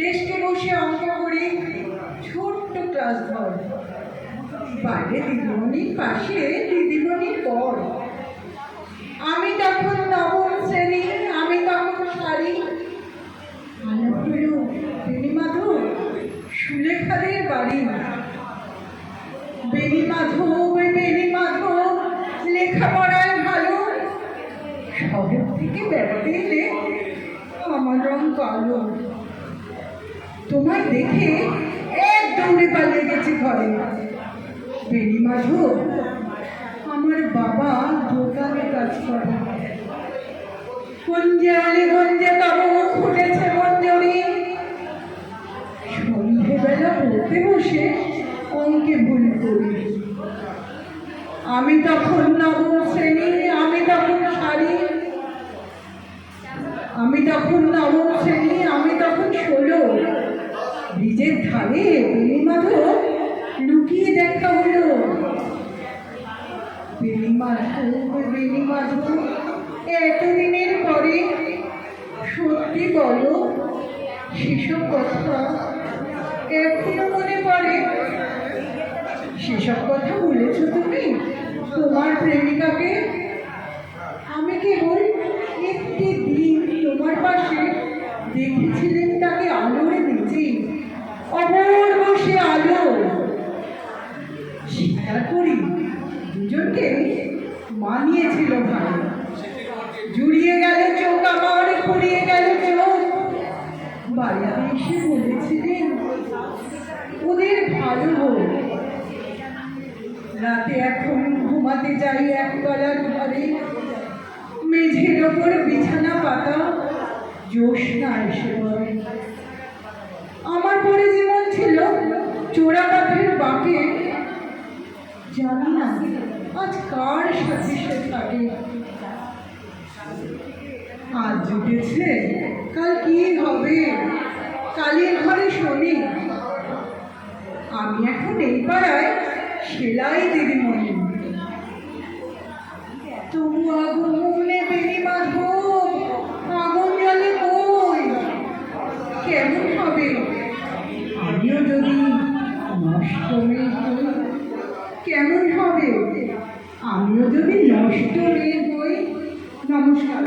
ডেস্কে বসে অঙ্ক করি, ছোট্ট ক্লাস ঘর, বাইরে দিদিমণির পাশে দিদিমণির পর। আমি তখন নবম শ্রেণী, আমি তখন শাড়ি, আলোগুলো বেণীমাধব সুলেখাদের বাড়ি। বেণীমাধব লেখাপড়ায় ভালো, শহর থেকে বেড়াতে এলে আমার রং কালো। তোমায় দেখে এক দৌড়ে পালিয়ে গেছে ঘরে। বেণীমাধব আমার বাবা দোকানে কাজ করে। গঞ্জে আলে গঞ্জে তব ফুটেছে মঞ্জরি। সন্ধেবেলা পড়তে বসে অঙ্কে ভুল করি। আমি তখন নবম শ্রেণী, আমি তখন শাড়ি, আমি তখন নবম শ্রেণী, আমি তখন 16। ব্রিজের ধারে বেণীমাধব লুকিয়ে দেখা হলো। বেণীমাধব এতদিনের পরে সত্যি বলো, সেসব কথা এখনো মনে পড়ে? সেসব কথা বলেছ তুমি তোমার প্রেমিকাকে? আমি কেবল একটি দিন তোমার পাশে দেখেছিলেন তাকে আলোয় নিচে, অপূর্ব সে আলো। স্বীকার করি দুজনকে মানিয়েছিল ভালো। জুড়িয়ে গেল চোখ আমার, ফুরিয়ে গেল চোখ। বাড়িতে এসে বলেছিলেন ওদের ভালো হোক। রাতে এখন ঘুমাতে যাই একতলার ঘরে, মেঝের ওপর বিছানা পাতা, জ্যোৎস্না এসে পড়ে। আমার পরে জীবন ছিল চোরা কাঠের বাঁকে, জানি না আজ কার সাথে সে থাকে। আজ জুটেছে কাল কি হবে, কালের ঘরে শনি। আমি এখন এই পাড়ায় সেলাই দিদিমণি। তবু আগুনে বেণীমাধব আগুন জ্বলে কই? কেমন হবে আমিও যদি নষ্ট মেয়ে হই? কেমন হবে আমিও যদি নষ্ট মেয়ে হই? নমস্কার।